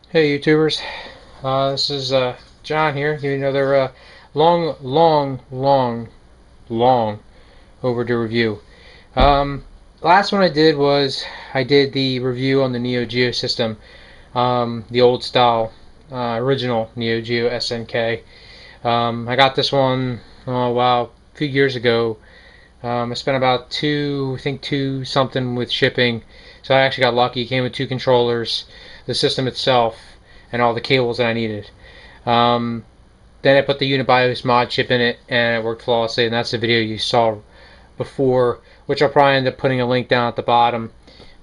Hey YouTubers, this is John here, giving another long overdue review. Last one I did was I did the review on the Neo Geo system, the old style, original Neo Geo SNK. I got this one, oh wow, a few years ago. I spent about I think two something with shipping, so I actually got lucky. It came with two controllers, the system itself, and all the cables that I needed. Um, then I put the Unibios mod chip in it, and it worked flawlessly. And that's the video you saw before, which I'll probably end up putting a link down at the bottom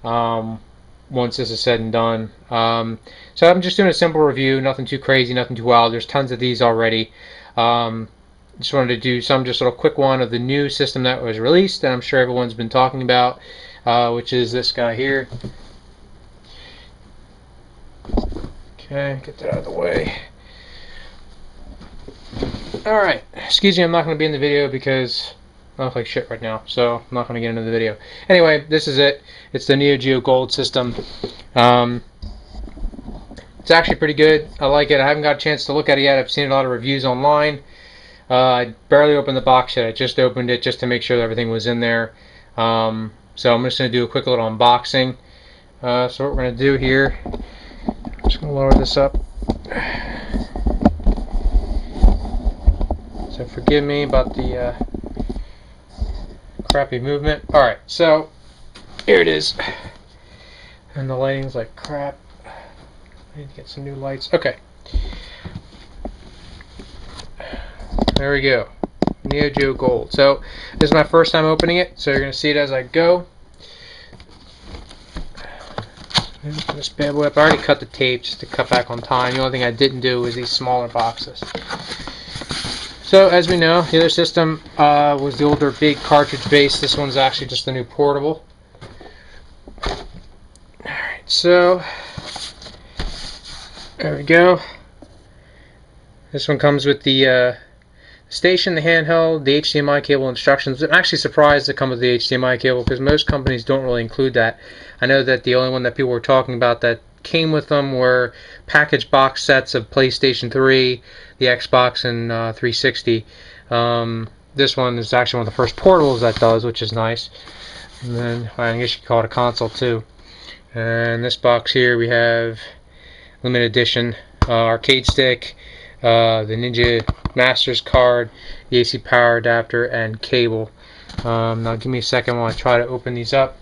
once this is said and done. So I'm just doing a simple review, nothing too crazy, nothing too wild. There's tons of these already. Just wanted to do some just a little quick one of the new system that was released, and I'm sure everyone's been talking about, which is this guy here. Okay, get that out of the way. Alright, excuse me, I'm not going to be in the video because I look like shit right now, so I'm not going to get into the video. Anyway, this is it. It's the Neo Geo Gold system. It's actually pretty good. I like it. I haven't got a chance to look at it yet. I've seen a lot of reviews online. I barely opened the box yet. I just opened it just to make sure that everything was in there. So I'm just going to do a quick little unboxing. So what we're going to do here, I'm just going to lower this up. So forgive me about the crappy movement. Alright, so here it is. And the lighting's like crap. I need to get some new lights. Okay. There we go. Neo Geo Gold. So this is my first time opening it, so you're going to see it as I go. This bad boy up. I already cut the tape just to cut back on time. The only thing I didn't do was these smaller boxes. So as we know, the other system was the older big cartridge base. This one's actually just the new portable. Alright, so there we go. This one comes with the station, the handheld, the HDMI cable instructions. I'm actually surprised to come with the HDMI cable because most companies don't really include that. I know that the only one that people were talking about that came with them were packaged box sets of PlayStation 3, the Xbox, and 360. This one is actually one of the first portables that does, which is nice. And then I guess you could call it a console too. And this box here we have limited edition arcade stick, the Ninja Masters card, the AC power adapter, and cable. Now give me a second while I try to open these up.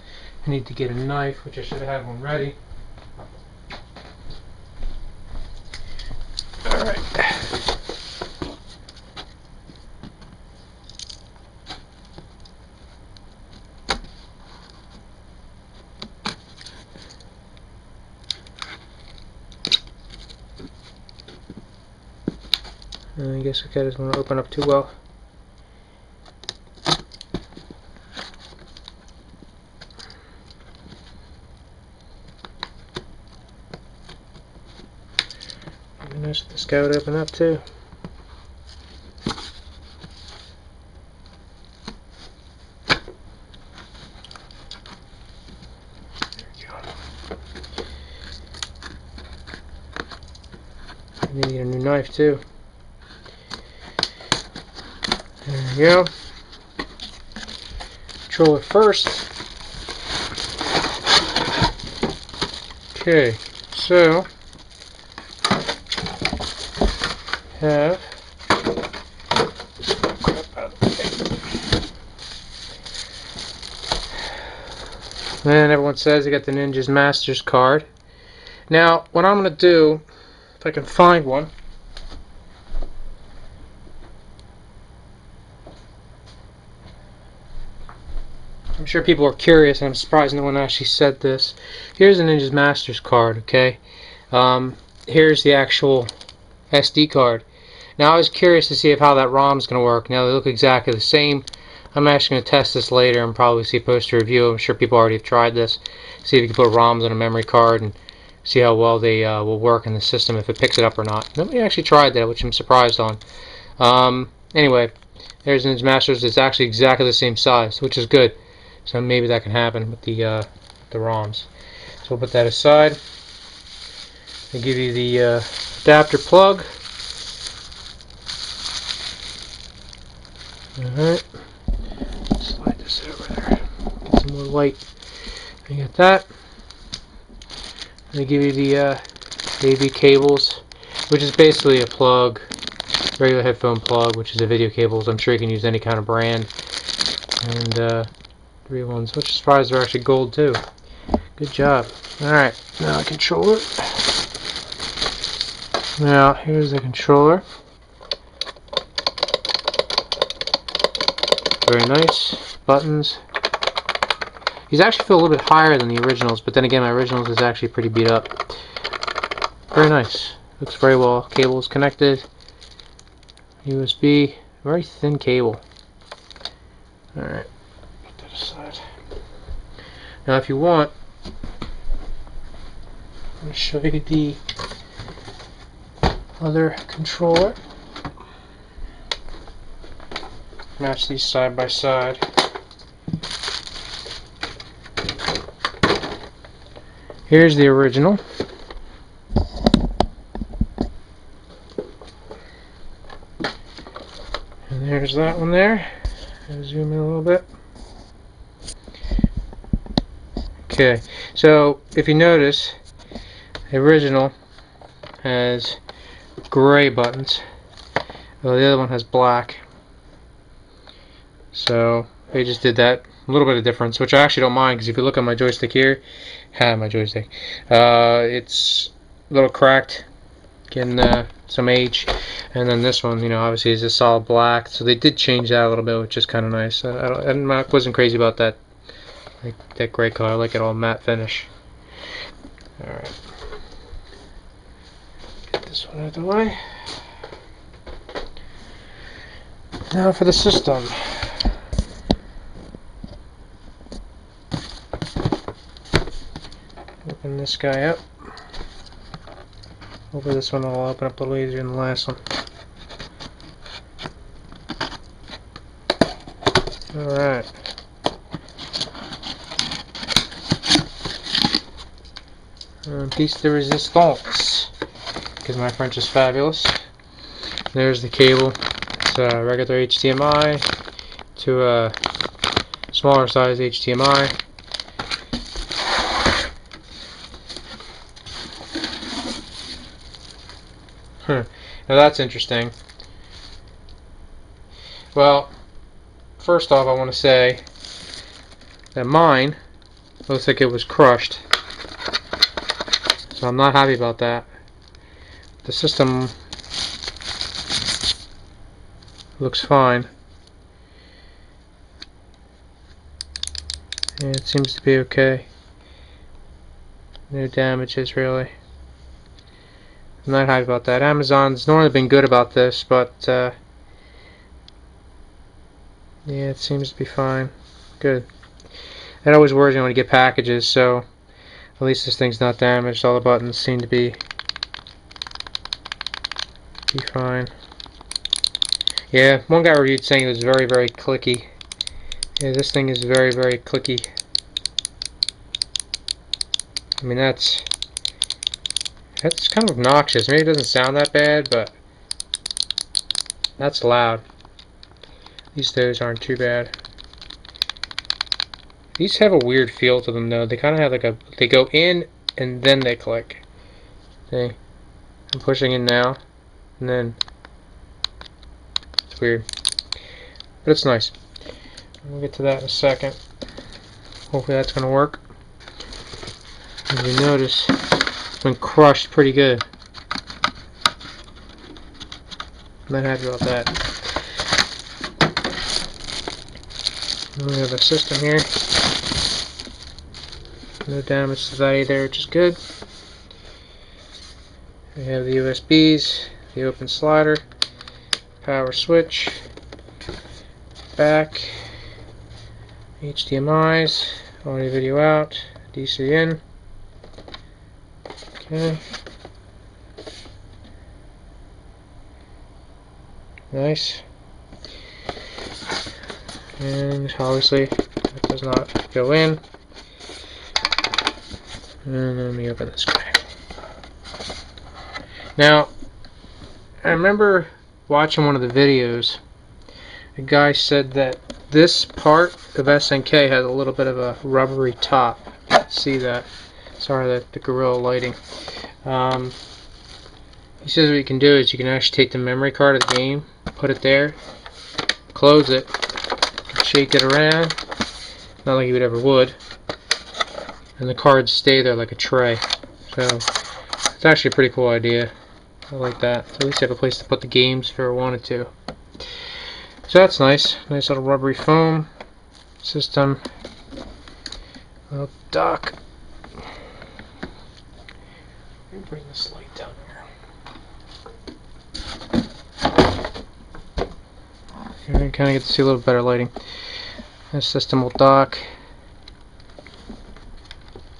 I need to get a knife, which I should have one ready. Alright. I guess the cat doesn't want to open up too well. It'd be nice if this guy would open up too. There we go. I need a new knife too. There we go. Controller first. Okay, so have and everyone says I got the Ninja's Masters card. Now, what I'm going to do, if I can find one, I'm sure people are curious, and I'm surprised no one actually said this. Here's the Ninja's Masters card, okay? Here's the actual SD card. Now I was curious to see if how that ROM is going to work. Now they look exactly the same. I'm actually going to test this later and probably see a poster review. I'm sure people already have tried this. See if you can put ROMs on a memory card and see how well they will work in the system, if it picks it up or not. Nobody actually tried that, which I'm surprised on. Anyway, there's Ninja Masters. It's actually exactly the same size, which is good. So maybe that can happen with the ROMs. So we'll put that aside. They give you the adapter plug. Alright, slide this over there, get some more light. You get that. They give you the AV cables, which is basically a plug, regular headphone plug, which is a video cables. I'm sure you can use any kind of brand. And 3 ones, which as far as they're actually gold too. Good job. Alright, now the controller. Now here's the controller. Very nice. Buttons. These actually feel a little bit higher than the originals, but then again, my originals is actually pretty beat up. Very nice. Looks very well. Cables connected. USB. Very thin cable. Alright. Put that aside. Now if you want, I'm going to show you the other controller. Match these side by side. Here's the original. And there's that one there. I'll zoom in a little bit. Okay, so if you notice, the original has gray buttons, while the other one has black. So they just did that, a little bit of difference, which I actually don't mind, because if you look at my joystick here, my joystick, it's a little cracked, getting some age. And then this one, you know, obviously is a solid black, so they did change that a little bit, which is kind of nice. I wasn't crazy about that, like that gray color. I like it all matte finish. All right, get this one out of the way. Now for the system. Open this guy up. Hopefully this one will open up a little easier than the last one. Alright. Piece de resistance, because my French is fabulous. There's the cable. It's a regular HDMI to a smaller size HDMI. Now that's interesting. Well, first off, I want to say that mine looks like it was crushed, so I'm not happy about that. The system looks fine, and it seems to be okay. No damages really. I'm not happy about that. Amazon's normally been good about this, but yeah, it seems to be fine. Good. That always worries me when you get packages, so at least this thing's not damaged. All the buttons seem to be fine. Yeah, one guy reviewed saying it was very, very clicky. Yeah, this thing is very, very clicky. I mean, that's kind of obnoxious. Maybe it doesn't sound that bad, but that's loud. These those aren't too bad. These have a weird feel to them, though. They kind of have like they go in and then they click. See? I'm pushing in now, and then it's weird, but it's nice. We'll get to that in a second. Hopefully that's going to work. As you notice, it's been crushed pretty good. I'm not happy about that. We have a system here. No damage to that either, which is good. We have the USBs, the open slider, power switch, back, HDMIs, audio video out, DC in. Okay. Nice. And obviously that does not go in. And let me open this guy. Now, I remember watching one of the videos. A guy said that this part of SNK has a little bit of a rubbery top. See that? Sorry, that the Gorilla lighting. He says what you can do is you can actually take the memory card of the game, put it there, close it, shake it around, not like you would, and the cards stay there like a tray. So it's actually a pretty cool idea. I like that. So at least you have a place to put the games if you ever wanted to. So that's nice. Nice little rubbery foam system. Little dock. Let me bring this light down here. You kind of get to see a little better lighting. This system will dock.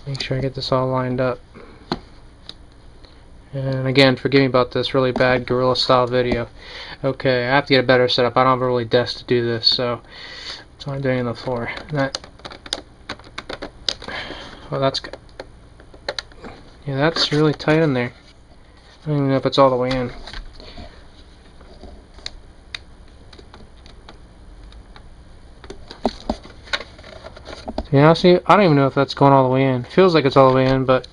Make sure I get this all lined up. And again, forgive me about this really bad Gorilla style video. Okay, I have to get a better setup. I don't have a really desk to do this, so that's what I'm doing on the floor. And that, well, that's good. Yeah, that's really tight in there. I don't even know if it's all the way in. Yeah, see, I don't even know if that's going all the way in. Feels like it's all the way in, but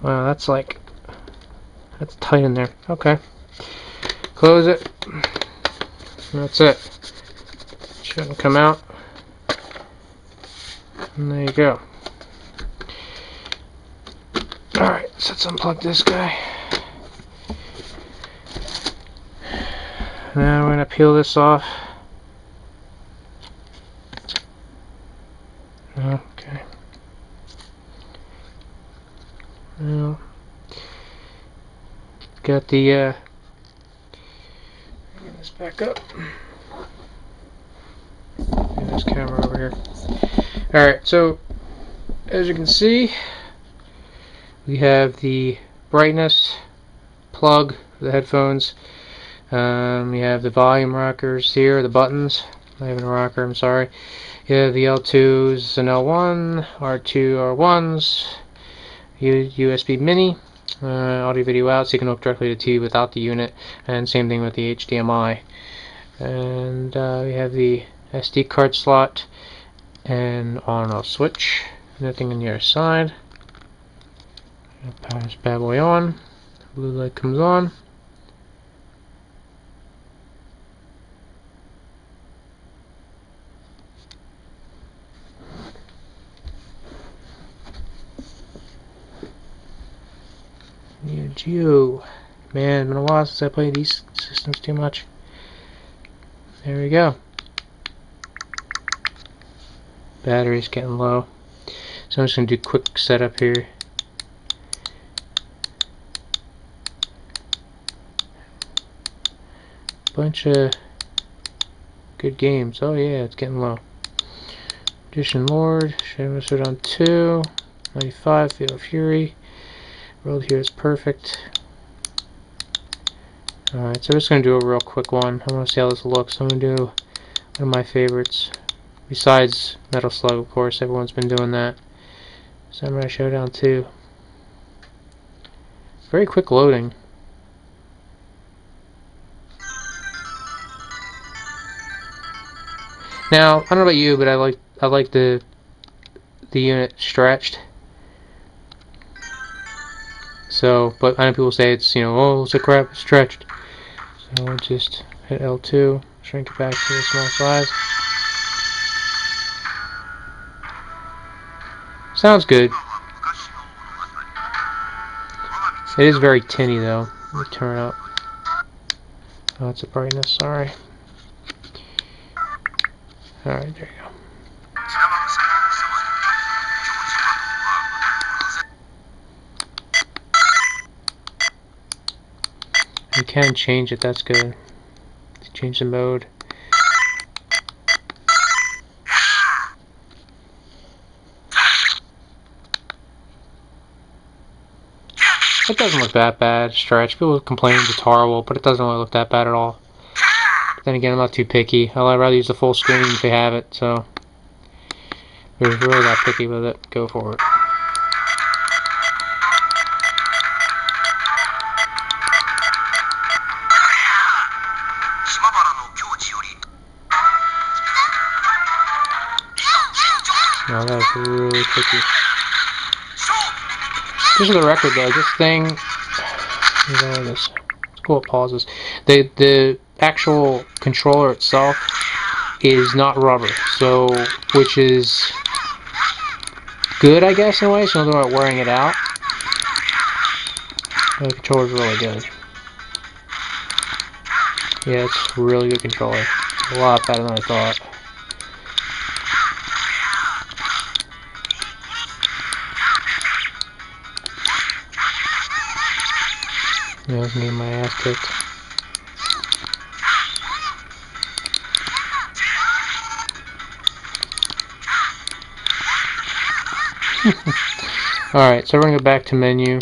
wow, that's tight in there. Okay. Close it. That's it. Shouldn't come out. And there you go. Alright, so let's unplug this guy. Now we're going to peel this off. Okay. Now, got the get this back up. Get this camera over here. Alright, so as you can see, we have the brightness plug for the headphones. We have the volume rockers here, the buttons. Not even a rocker, I'm sorry. You have the L2s and L1, R2, R1s, USB mini, audio video out, so you can hook directly to TV without the unit, and same thing with the HDMI. And we have the SD card slot and on and off switch. Nothing on the other side. Power this bad boy on. Blue light comes on. Neo Geo. Man, it's been a while since I played these systems too much. There we go. Battery's getting low. So I'm just going to do quick setup here. Bunch of good games. Oh yeah, it's getting low. Magician Lord, Shadow Sword on 2, 95, Field of Fury. World here is perfect. Alright, so I'm just going to do a real quick one. I want to see how this looks. I'm going to do one of my favorites. Besides Metal Slug, of course, everyone's been doing that. Samurai Showdown 2. Very quick loading. Now, I don't know about you, but I like the unit stretched. So, but I know people say it's, oh, it's a crap, it's stretched. So we'll just hit L2, shrink it back to a small size. Sounds good. It is very tinny though. Let me turn it up. Oh, it's a brightness, sorry. Alright, there you go. You can change it, that's good. Change the mode. It doesn't look that bad, stretch. People complain it's horrible, but it doesn't really look that bad at all. But then again, I'm not too picky. I'd rather use the full screen if they have it, so if you're really that picky with it, go for it. really tricky. Just for the record though, this thing, let's go with pauses. The actual controller itself is not rubber, so which is good, I guess, in a way, so I'm not wearing it out. The controller's really good. Yeah, it's a really good controller. A lot better than I thought. Yeah, I was getting my ass kicked. Alright, so we're going to go back to menu.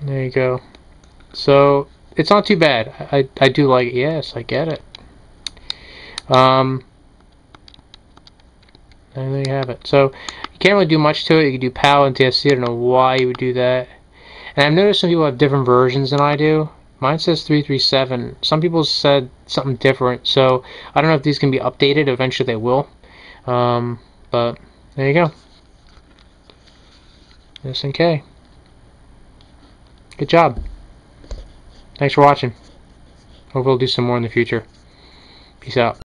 There you go. So, it's not too bad. I do like it. Yes, I get it. And there you have it. So, you can't really do much to it. You can do PAL and TSC. I don't know why you would do that. And I've noticed some people have different versions than I do. Mine says 337. Some people said something different. So, I don't know if these can be updated. Eventually they will. But, there you go. SNK. Good job. Thanks for watching. Hope we'll do some more in the future. Peace out.